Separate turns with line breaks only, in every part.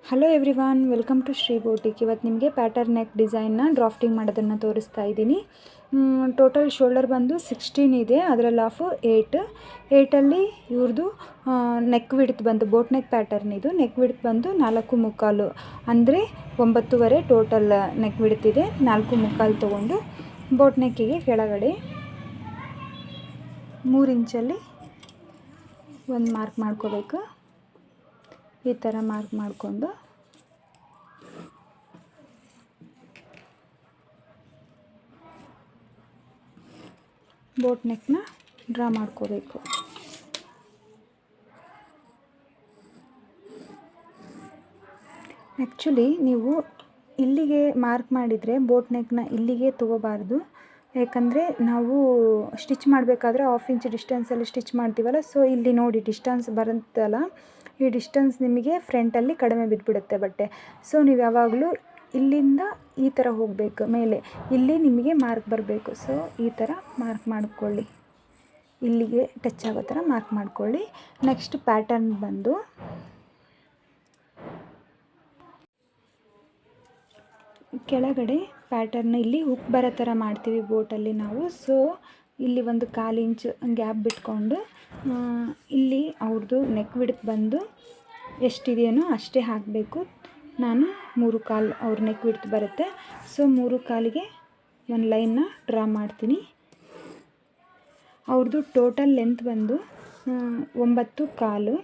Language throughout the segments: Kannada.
Hello everyone, welcome to Shri boutique. ಇವತ್ತು ನಿಮಗೆ ಪ್ಯಾಟರ್ನ್ ನೆಕ್ ಡಿಸೈನ್ನ ಡ್ರಾಫ್ಟಿಂಗ್ ಮಾಡೋದನ್ನು ತೋರಿಸ್ತಾ ಇದ್ದೀನಿ. ಟೋಟಲ್ ಶೋಲ್ಡರ್ ಬಂದು 16 ಇದೆ, ಅದರಲ್ಲಿ ಹಾಫು 8 ಇವ್ರದ್ದು ನೆಕ್ ವಿಡ್ತ್ ಬಂದು ಬೋಟ್ ನೆಕ್ ಪ್ಯಾಟರ್ನ್. ಇದು ನೆಕ್ ವಿಡ್ತ್ ಬಂದು 4.25 ಅಂದರೆ 9.5 ಟೋಟಲ್ ನೆಕ್ ವಿಡ್ತ್ ಇದೆ. 4.25 ತೊಗೊಂಡು ಬೋಟ್ ನೆಕ್ಕಿಗೆ ಕೆಳಗಡೆ 3 ಇಂಚಲ್ಲಿ ಒಂದು ಮಾರ್ಕ್ ಮಾಡ್ಕೋಬೇಕು. ಈ ಥರ ಮಾರ್ಕ್ ಮಾಡಿಕೊಂಡು ಬೋಟ್ ನೆಕ್ನ ಡ್ರಾ ಮಾಡ್ಕೋಬೇಕು. ಆ್ಯಕ್ಚುಲಿ ನೀವು ಇಲ್ಲಿಗೆ ಮಾರ್ಕ್ ಮಾಡಿದರೆ ಬೋಟ್ ನೆಕ್ನ ಇಲ್ಲಿಗೆ ತೊಗೋಬಾರ್ದು, ಯಾಕಂದರೆ ನಾವು ಸ್ಟಿಚ್ ಮಾಡಬೇಕಾದ್ರೆ 1/2 ಇಂಚ್ ಡಿಸ್ಟೆನ್ಸಲ್ಲಿ ಸ್ಟಿಚ್ ಮಾಡ್ತೀವಲ್ಲ. ಸೊ ಇಲ್ಲಿ ನೋಡಿ ಡಿಸ್ಟೆನ್ಸ್ ಬರುತ್ತಲ್ಲ, ಈ ಡಿಸ್ಟೆನ್ಸ್ ನಿಮಗೆ ಫ್ರಂಟಲ್ಲಿ ಕಡಿಮೆ ಬಿದ್ದುಬಿಡುತ್ತೆ ಬಟ್ಟೆ. ಸೊ ನೀವು ಯಾವಾಗಲೂ ಇಲ್ಲಿಂದ ಈ ಥರ ಹೋಗಬೇಕು, ಮೇಲೆ ಇಲ್ಲಿ ನಿಮಗೆ ಮಾರ್ಕ್ ಬರಬೇಕು. ಸೊ ಈ ಥರ ಮಾರ್ಕ್ ಮಾಡಿಕೊಳ್ಳಿ, ಇಲ್ಲಿಗೆ ಟಚ್ ಆಗೋ ಥರ ಮಾರ್ಕ್ ಮಾಡಿಕೊಳ್ಳಿ. ನೆಕ್ಸ್ಟ್ ಪ್ಯಾಟರ್ನ್ ಬಂದು ಕೆಳಗಡೆ ಪ್ಯಾಟರ್ನ್ ಇಲ್ಲಿ ಹುಕ್ ಬರೋ ಥರ ಮಾಡ್ತೀವಿ ಬೋಟಲ್ಲಿ ನಾವು. ಸೊ ಇಲ್ಲಿ ಒಂದು 1/4 ಇಂಚ್ ಗ್ಯಾಪ್ ಬಿಟ್ಕೊಂಡು ಇಲ್ಲಿ ಅವ್ರದ್ದು ನೆಕ್ ವಿಡ್ತ್ ಬಂದು ಎಷ್ಟಿದೆಯೋ ಅಷ್ಟೇ ಹಾಕಬೇಕು. ನಾನು 3/4 ಅವ್ರ ನೆಕ್ ವಿಡ್ತ್ ಬರುತ್ತೆ. ಸೊ 3/4ಗೆ ಒಂದು ಲೈನ್ನ ಡ್ರಾ ಮಾಡ್ತೀನಿ. ಅವ್ರದ್ದು ಟೋಟಲ್ ಲೆಂತ್ ಬಂದು 9.25.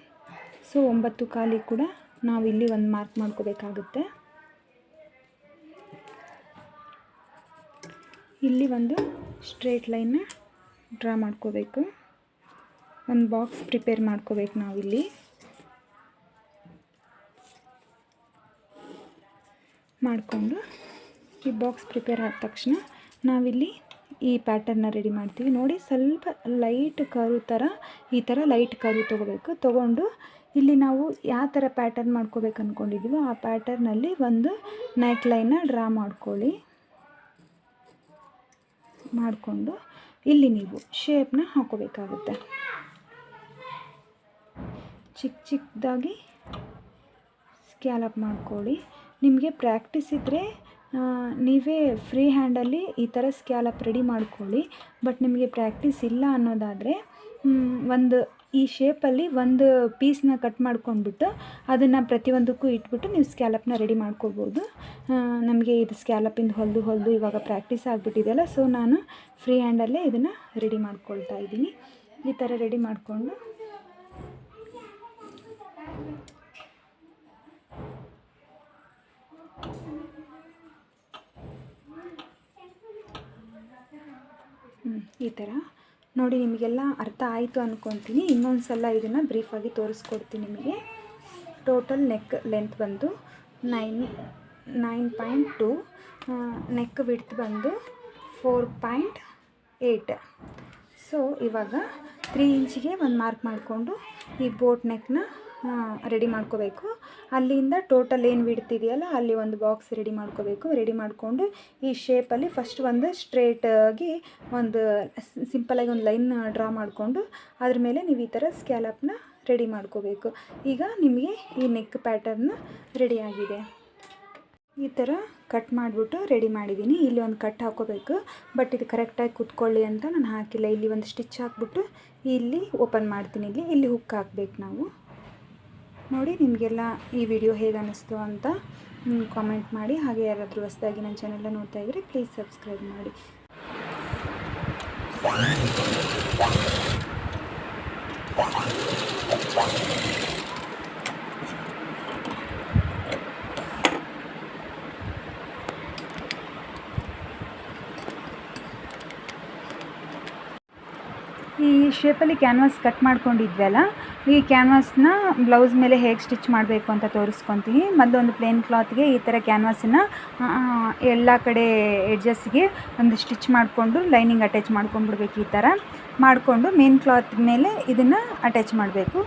ಸೊ 9.25 ಕೂಡ ನಾವು ಇಲ್ಲಿ ಒಂದು ಮಾರ್ಕ್ ಮಾಡ್ಕೋಬೇಕಾಗುತ್ತೆ. ಇಲ್ಲಿ ಒಂದು ಸ್ಟ್ರೇಟ್ ಲೈನ್ನ ಡ್ರಾ ಮಾಡ್ಕೋಬೇಕು. ಒಂದು ಬಾಕ್ಸ್ ಪ್ರಿಪೇರ್ ಮಾಡ್ಕೋಬೇಕು ನಾವಿಲ್ಲಿ. ಮಾಡಿಕೊಂಡು ಈ ಬಾಕ್ಸ್ ಪ್ರಿಪೇರ್ ಆದ ತಕ್ಷಣ ನಾವಿಲ್ಲಿ ಈ ಪ್ಯಾಟರ್ನ ರೆಡಿ ಮಾಡ್ತೀವಿ. ನೋಡಿ, ಸ್ವಲ್ಪ ಲೈಟ್ ಕರ್ವ್ ಥರ, ಈ ಥರ ಲೈಟ್ ಕರ್ವ್ ತೊಗೋಬೇಕು. ತೊಗೊಂಡು ಇಲ್ಲಿ ನಾವು ಯಾವ ಥರ ಪ್ಯಾಟರ್ನ್ ಮಾಡ್ಕೋಬೇಕು ಅಂದ್ಕೊಂಡಿದ್ದೀವೋ ಆ ಪ್ಯಾಟರ್ನಲ್ಲಿ ಒಂದು ನೆಕ್ ಲೈನ್ನ ಡ್ರಾ ಮಾಡ್ಕೊಳ್ಳಿ. ಮಾಡಿಕೊಂಡು ಇಲ್ಲಿ ನೀವು ಶೇಪ್ನ ಹಾಕೋಬೇಕಾಗುತ್ತೆ. ಚಿಕ್ಕದಾಗಿ ಸ್ಕ್ಯಾಲಪ್ ಮಾಡ್ಕೊಳ್ಳಿ. ನಿಮಗೆ ಪ್ರಾಕ್ಟೀಸ್ ಇದ್ದರೆ ನೀವೇ ಫ್ರೀ ಹ್ಯಾಂಡಲ್ಲಿ ಈ ಥರ ಸ್ಕ್ಯಾಲಪ್ ರೆಡಿ ಮಾಡ್ಕೊಳ್ಳಿ. ಬಟ್ ನಿಮಗೆ ಪ್ರಾಕ್ಟೀಸ್ ಇಲ್ಲ ಅನ್ನೋದಾದರೆ ಈ ಶೇಪಲ್ಲಿ ಒಂದು ಪೀಸ್ನ ಕಟ್ ಮಾಡ್ಕೊಂಡ್ಬಿಟ್ಟು ಅದನ್ನು ಪ್ರತಿಯೊಂದಕ್ಕೂ ಇಟ್ಬಿಟ್ಟು ನೀವು ಸ್ಕ್ಯಾಲಪ್ನ ರೆಡಿ ಮಾಡ್ಕೋಬೋದು. ನಮಗೆ ಇದು ಸ್ಕ್ಯಾಲಪಿಂದ ಹೊಲಿದು ಇವಾಗ ಪ್ರಾಕ್ಟೀಸ್ ಆಗಿಬಿಟ್ಟಿದೆಯಲ್ಲ. ಸೊ ನಾನು ಫ್ರೀ ಹ್ಯಾಂಡಲ್ಲೇ ಇದನ್ನು ರೆಡಿ ಮಾಡ್ಕೊಳ್ತಾ ಇದ್ದೀನಿ. ಈ ಥರ ರೆಡಿ ಮಾಡಿಕೊಂಡು ಈ ಥರ ನೋಡಿ, ನಿಮಗೆಲ್ಲ ಅರ್ಥ ಆಯಿತು ಅಂದ್ಕೊತೀನಿ. ಇನ್ನೊಂದು ಸಲ ಇದನ್ನು ಬ್ರೀಫಾಗಿ ತೋರಿಸ್ಕೊಡ್ತೀನಿ ನಿಮಗೆ. ಟೋಟಲ್ ನೆಕ್ ಲೆಂತ್ ಬಂದು 9.2, ನೆಕ್ ವಿಡ್ತ್ ಬಂದು 4.8. ಸೊ ಇವಾಗ 3 ಇಂಚಿಗೆ ಒಂದು ಮಾರ್ಕ್ ಮಾಡಿಕೊಂಡು ಈ ಬೋಟ್ ನೆಕ್ನ ರೆಡಿ ಮಾಡ್ಕೋಬೇಕು. ಅಲ್ಲಿಂದ ಟೋಟಲ್ ಏನು ವಿಡ್ತ್ ಇದೆಯಲ್ಲ ಅಲ್ಲಿ ಒಂದು ಬಾಕ್ಸ್ ರೆಡಿ ಮಾಡ್ಕೋಬೇಕು. ರೆಡಿ ಮಾಡಿಕೊಂಡು ಈ ಶೇಪಲ್ಲಿ ಫಸ್ಟ್ ಒಂದು ಸ್ಟ್ರೇಟಾಗಿ ಒಂದು ಸಿಂಪಲಾಗಿ ಒಂದು ಲೈನ್ ಡ್ರಾ ಮಾಡಿಕೊಂಡು ಅದ್ರ ಮೇಲೆ ನೀವು ಈ ಥರ ಸ್ಕ್ಯಾಲಪ್ನ ರೆಡಿ ಮಾಡ್ಕೋಬೇಕು. ಈಗ ನಿಮಗೆ ಈ ನೆಕ್ ಪ್ಯಾಟರ್ನ್ ರೆಡಿಯಾಗಿದೆ. ಈ ಥರ ಕಟ್ ಮಾಡಿಬಿಟ್ಟು ರೆಡಿ ಮಾಡಿದ್ದೀನಿ. ಇಲ್ಲಿ ಒಂದು ಕಟ್ ಹಾಕೋಬೇಕು, ಬಟ್ ಇದು ಕರೆಕ್ಟಾಗಿ ಕುತ್ಕೊಳ್ಳಿ ಅಂತ ನಾನು ಹಾಕಿಲ್ಲ. ಇಲ್ಲಿ ಒಂದು ಸ್ಟಿಚ್ ಹಾಕ್ಬಿಟ್ಟು ಇಲ್ಲಿ ಓಪನ್ ಮಾಡ್ತೀನಿ. ಇಲ್ಲಿ ಹುಕ್ ಹಾಕ್ಬೇಕು ನಾವು. ನೋಡಿ, ನಿಮಗೆಲ್ಲ ಈ ವಿಡಿಯೋ ಹೇಗೆ ಅನ್ನಿಸ್ತು ಅಂತ ಕಾಮೆಂಟ್ ಮಾಡಿ. ಹಾಗೆ ಯಾರಾದರೂ ಹೊಸದಾಗಿ ನನ್ನ ಚಾನೆಲ್ನ ನೋಡ್ತಾ ಇದ್ದರೆ ಪ್ಲೀಸ್ ಸಬ್ಸ್ಕ್ರೈಬ್ ಮಾಡಿ. ಈ ಶೇಪಲ್ಲಿ ಕ್ಯಾನ್ವಾಸ್ ಕಟ್ ಮಾಡ್ಕೊಂಡಿದ್ವಲ್ಲ, ಈ ಕ್ಯಾನ್ವಾಸ್ನ ಬ್ಲೌಸ್ ಮೇಲೆ ಹೇಗೆ ಸ್ಟಿಚ್ ಮಾಡಬೇಕು ಅಂತ ತೋರಿಸ್ಕೊತೀನಿ. ಮೊದಲೊಂದು ಪ್ಲೇನ್ ಕ್ಲಾತ್ಗೆ ಈ ಥರ ಕ್ಯಾನ್ವಾಸನ್ನು ಎಲ್ಲ ಕಡೆ ಎಡ್ಜಸ್ಗೆ ಒಂದು ಸ್ಟಿಚ್ ಮಾಡಿಕೊಂಡು ಲೈನಿಂಗ್ ಅಟ್ಯಾಚ್ ಮಾಡ್ಕೊಂಡ್ಬಿಡ್ಬೇಕು. ಈ ಥರ ಮಾಡಿಕೊಂಡು ಮೇನ್ ಕ್ಲಾತ್ ಮೇಲೆ ಇದನ್ನು ಅಟ್ಯಾಚ್ ಮಾಡಬೇಕು.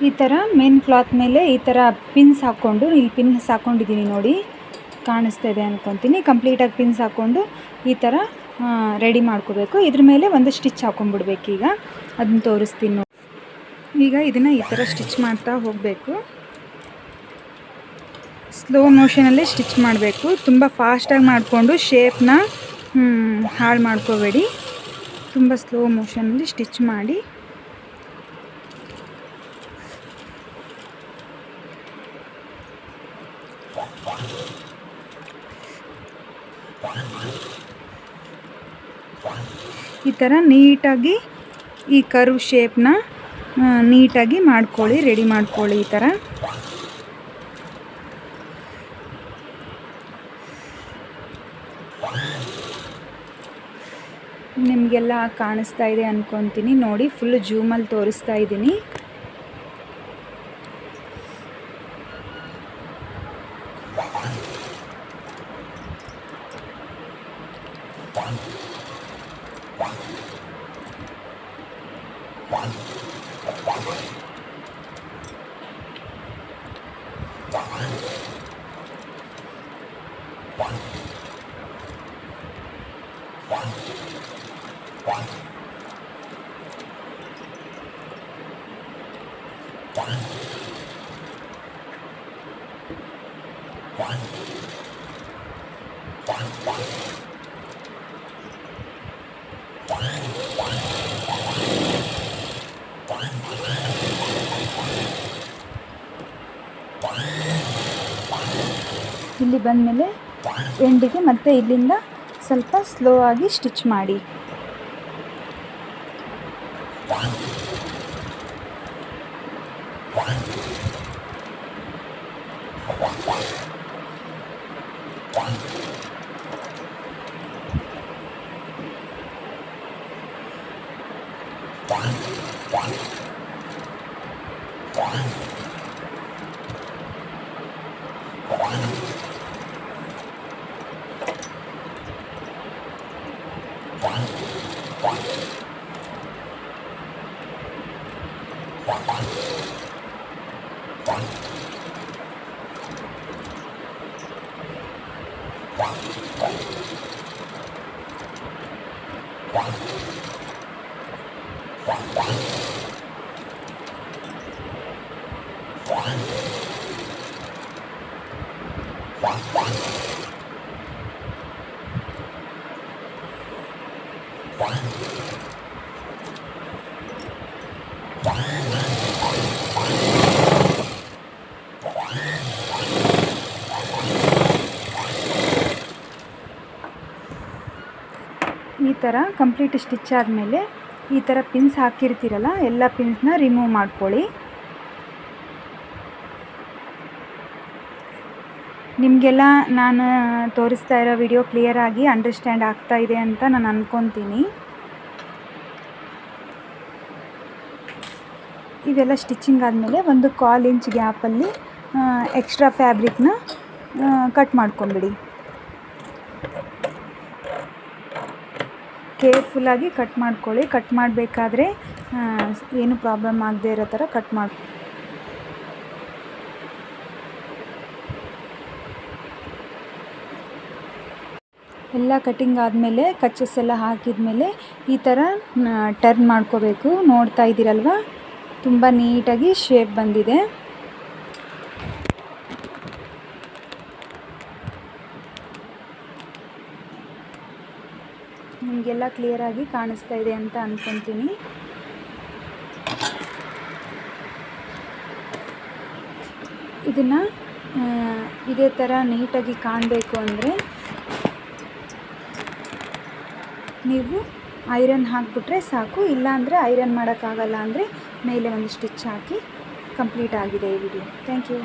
ಈ ಥರ ಮೇನ್ ಕ್ಲಾತ್ ಮೇಲೆ ಈ ಥರ ಪಿನ್ಸ್ ಹಾಕ್ಕೊಂಡು, ಇಲ್ಲಿ ಪಿನ್ಸ್ ಹಾಕ್ಕೊಂಡಿದ್ದೀನಿ ನೋಡಿ, ಕಾಣಿಸ್ತಾ ಇದೆ ಅಂದ್ಕೊತೀನಿ. ಕಂಪ್ಲೀಟಾಗಿ ಪಿನ್ಸ್ ಹಾಕ್ಕೊಂಡು ಈ ಥರ ರೆಡಿ ಮಾಡ್ಕೋಬೇಕು. ಇದ್ರ ಮೇಲೆ ಒಂದು ಸ್ಟಿಚ್ ಹಾಕೊಂಡ್ಬಿಡ್ಬೇಕು. ಈಗ ಅದನ್ನ ತೋರಿಸ್ತೀನಿ ನೋಡಿ. ಈಗ ಇದನ್ನು ಈ ಥರ ಸ್ಟಿಚ್ ಮಾಡ್ತಾ ಹೋಗಬೇಕು. ಸ್ಲೋ ಮೋಷನಲ್ಲಿ ಸ್ಟಿಚ್ ಮಾಡಬೇಕು. ತುಂಬ ಫಾಸ್ಟಾಗಿ ಮಾಡಿಕೊಂಡು ಶೇಪ್ನ ಹಾಳು ಮಾಡ್ಕೋಬೇಡಿ. ತುಂಬ ಸ್ಲೋ ಮೋಷನಲ್ಲಿ ಸ್ಟಿಚ್ ಮಾಡಿ. ಈ ಥರ ನೀಟಾಗಿ ಈ ಕರ್ವ್ ಶೇಪ್ನ ನೀಟಾಗಿ ಮಾಡ್ಕೊಳ್ಳಿ, ರೆಡಿ ಮಾಡ್ಕೊಳ್ಳಿ. ಈ ಥರ ನಿಮಗೆಲ್ಲ ಕಾಣಿಸ್ತಾ ಇದೆ ಅಂದ್ಕೊತೀನಿ. ನೋಡಿ, ಫುಲ್ ಜೂಮಲ್ಲಿ ತೋರಿಸ್ತಾ ಇದ್ದೀನಿ. ಇಲ್ಲಿ ಬಂದಮೇಲೆ ಎಂಡಿಗೆ ಮತ್ತೆ ಇಲ್ಲಿಂದ ಸ್ವಲ್ಪ ಸ್ಲೋ ಆಗಿ ಸ್ಟಿಚ್ ಮಾಡಿ. ಈ ಥರ ಕಂಪ್ಲೀಟ್ ಸ್ಟಿಚ್ ಆದಮೇಲೆ ಈ ಥರ ಪಿನ್ಸ್ ಹಾಕಿರ್ತೀರಲ್ಲ, ಎಲ್ಲ ಪಿನ್ಸ್ನ ರಿಮೂವ್ ಮಾಡ್ಕೊಳ್ಳಿ. ನಿಮಗೆಲ್ಲ ನಾನು ತೋರಿಸ್ತಾ ಇರೋ ವಿಡಿಯೋ ಕ್ಲಿಯರಾಗಿ ಅಂಡರ್ಸ್ಟ್ಯಾಂಡ್ ಆಗ್ತಾ ಇದೆ ಅಂತ ನಾನು ಅಂದ್ಕೊತೀನಿ. ಇವೆಲ್ಲ ಸ್ಟಿಚಿಂಗ್ ಆದಮೇಲೆ ಒಂದು 1/4 ಇಂಚ್ ಗ್ಯಾಪಲ್ಲಿ ಎಕ್ಸ್ಟ್ರಾ ಫ್ಯಾಬ್ರಿಕ್ನ ಕಟ್ ಮಾಡ್ಕೊಂಬಿಡಿ. ಕೇರ್ಫುಲ್ಲಾಗಿ ಕಟ್ ಮಾಡ್ಕೊಳ್ಳಿ. ಕಟ್ ಮಾಡಬೇಕಾದ್ರೆ ಏನು ಪ್ರಾಬ್ಲಮ್ ಆಗದೆ ಇರೋ ಥರ ಕಟ್ ಮಾಡಿ. ಎಲ್ಲ ಕಟಿಂಗ್ ಆದಮೇಲೆ ಕಚ್ಚಸ್ ಎಲ್ಲ ಹಾಕಿದ್ಮೇಲೆ ಈ ಥರ ಟರ್ನ್ ಮಾಡ್ಕೋಬೇಕು. ನೋಡ್ತಾ ಇದ್ದೀರಲ್ವ, ತುಂಬ ನೀಟಾಗಿ ಶೇಪ್ ಬಂದಿದೆ. ನಿಮಗೆಲ್ಲ ಕ್ಲಿಯರಾಗಿ ಕಾಣಿಸ್ತಾ ಇದೆ ಅಂತ ಅಂದ್ಕೊತೀನಿ. ಇದನ್ನು ಇದೇ ಥರ ನೀಟಾಗಿ ಕಾಣಬೇಕು ಅಂದರೆ ನೀವು ಐರನ್ ಹಾಕಿಬಿಟ್ರೆ ಸಾಕು. ಇಲ್ಲಾಂದರೆ ಐರನ್ ಮಾಡೋಕ್ಕಾಗಲ್ಲ ಅಂದರೆ ಮೇಲೆ ಒಂದು ಸ್ಟಿಚ್ ಹಾಕಿ. ಕಂಪ್ಲೀಟ್ ಆಗಿದೆ ಈ ವಿಡಿಯೋ. Thank you.